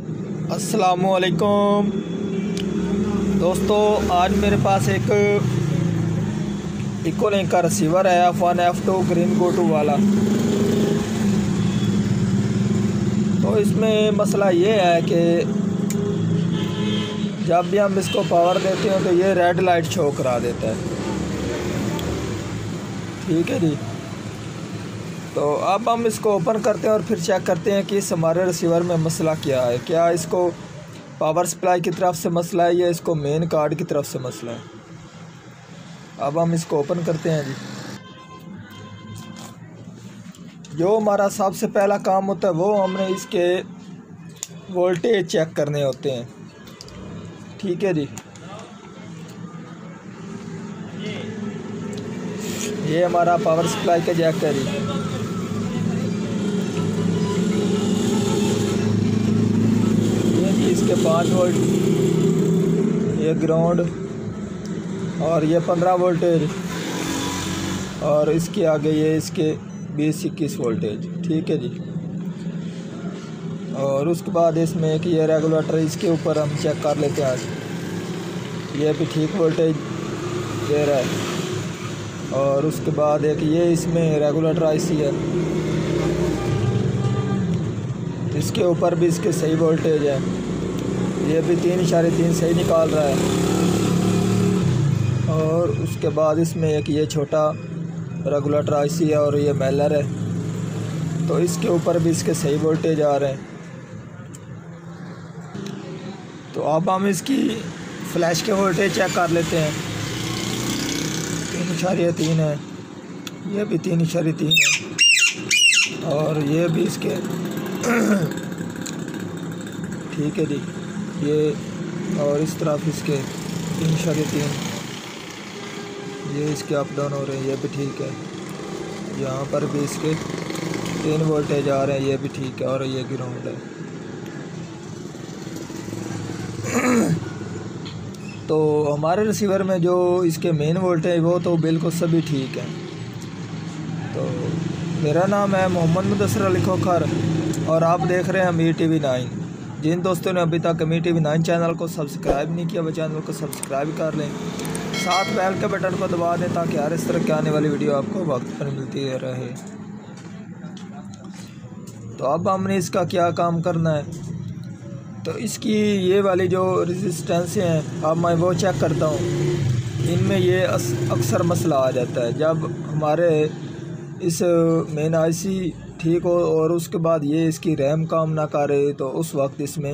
अस्सलामुअलैकुम दोस्तों, आज मेरे पास एक इकोलिंक का रिसीवर है F1 F2 green go to वाला। तो इसमें मसला ये है कि जब भी हम इसको पावर देते हैं तो ये रेड लाइट शो करा देता है। ठीक है जी। तो अब हम इसको ओपन करते हैं और फिर चेक करते हैं कि इस हमारे रिसीवर में मसला क्या है। क्या इसको पावर सप्लाई की तरफ से मसला है या इसको मेन कार्ड की तरफ से मसला है। अब हम इसको ओपन करते हैं जी। जो हमारा सबसे पहला काम होता है वो हमने इसके वोल्टेज चेक करने होते हैं। ठीक है जी। ये हमारा पावर सप्लाई का जैक है जी। इसके 5 वोल्ट, ये ग्राउंड और ये 15 वोल्टेज और इसके आगे ये इसके 20-21 वोल्टेज। ठीक है जी। और उसके बाद इसमें एक ये रेगुलेटर, इसके ऊपर हम चेक कर लेते हैं। आज ये भी ठीक वोल्टेज दे रहा है। और उसके बाद एक ये इसमें रेगुलेटर आईसी है, इसके ऊपर भी इसके सही वोल्टेज है। ये भी 3.3 सही निकाल रहा है। और उसके बाद इसमें एक ये छोटा रेगुलेटर आईसी है और ये मेलर है, तो इसके ऊपर भी इसके सही वोल्टेज आ रहे हैं। तो अब हम इसकी फ्लैश के वोल्टेज चेक कर लेते हैं। 3.3 है, ये भी 3.3 है और ये भी इसके ठीक है जी। ये और इस तरफ इसके 3.3, ये इसके अप डाउन हो रहे हैं, ये भी ठीक है। यहाँ पर भी इसके 3 वोल्टेज आ रहे हैं, ये भी ठीक है। और ये ग्राउंड है। तो हमारे रिसीवर में जो इसके मेन वोल्टेज वो तो बिल्कुल सभी ठीक है। तो मेरा नाम है मोहम्मद मुदस्सिर अली खोखर और आप देख रहे हैं अमीर टीवी 9। जिन दोस्तों ने अभी तक अमीर टीवी 9 चैनल को सब्सक्राइब नहीं किया वो चैनल को सब्सक्राइब कर लें, साथ बेल के बटन को दबा दें ताकि हर इस तरह की आने वाली वीडियो आपको वक्त पर मिलती रहे। तो अब हमने इसका क्या काम करना है। तो इसकी ये वाली जो रेजिस्टेंस हैं अब मैं वो चेक करता हूँ। इनमें ये अक्सर मसला आ जाता है जब हमारे इस मेन आईसी ठीक हो और उसके बाद ये इसकी रैम काम ना करे, तो उस वक्त इसमें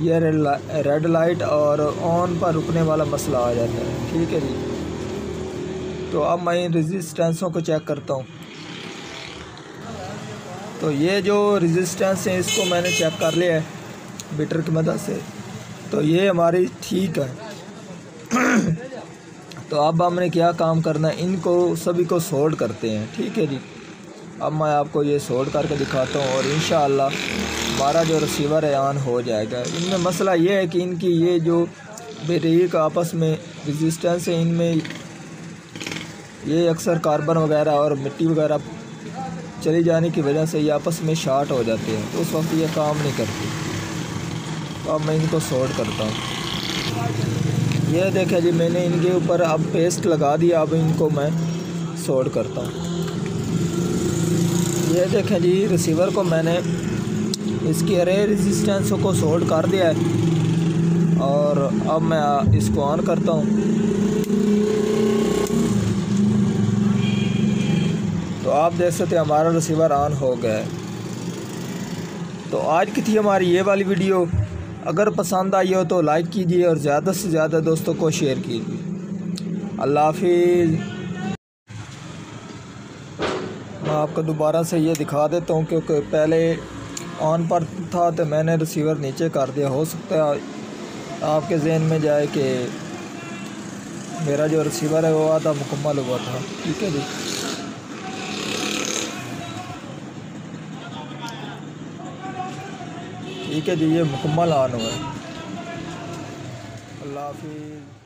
ये रेड लाइट और ऑन पर रुकने वाला मसला आ जाता है। ठीक है जी। तो अब मैं इन रेजिस्टेंसों को चेक करता हूँ। तो ये जो रेजिस्टेंस है इसको मैंने चेक कर लिया है मीटर की मदद से, तो ये हमारी ठीक है। तो अब हमने क्या काम करना है, इनको सभी को सोल्ड करते हैं। ठीक है जी। अब मैं आपको ये सोल्ड करके दिखाता हूँ और इंशाअल्लाह हमारा जो रिसीवर है ऑन हो जाएगा। इनमें मसला ये है कि इनकी ये जो बैटरी आपस में रेजिस्टेंस है, इनमें ये अक्सर कार्बन वगैरह और मिट्टी वगैरह चली जाने की वजह से ये आपस में शॉर्ट हो जाते हैं, तो उस वक्त ये काम नहीं करती। तो अब मैं इनको सोल्ड करता हूँ। ये देखें जी, मैंने इनके ऊपर अब पेस्ट लगा दिया। अब इनको मैं सोल्ड करता हूँ। ये देखें जी, रिसीवर को मैंने इसकी अरे रेजिस्टेंसों को सोल्ड कर दिया है और अब मैं इसको ऑन करता हूँ। तो आप देख सकते हैं हमारा रिसीवर ऑन हो गया है। तो आज की थी हमारी ये वाली वीडियो। अगर पसंद आई हो तो लाइक कीजिए और ज़्यादा से ज़्यादा दोस्तों को शेयर कीजिए। अल्लाह हाफिज़। मैं आपको दोबारा से ये दिखा देता हूँ क्योंकि पहले ऑन पर था तो मैंने रिसीवर नीचे कर दिया। हो सकता है आपके जहन में जाए कि मेरा जो रिसीवर है वो आधा मुकम्मल हुआ था। ठीक है जी। ठीक है जी, ये मुकम्मल ऑन हुआ है। अल्लाह हाफिज़।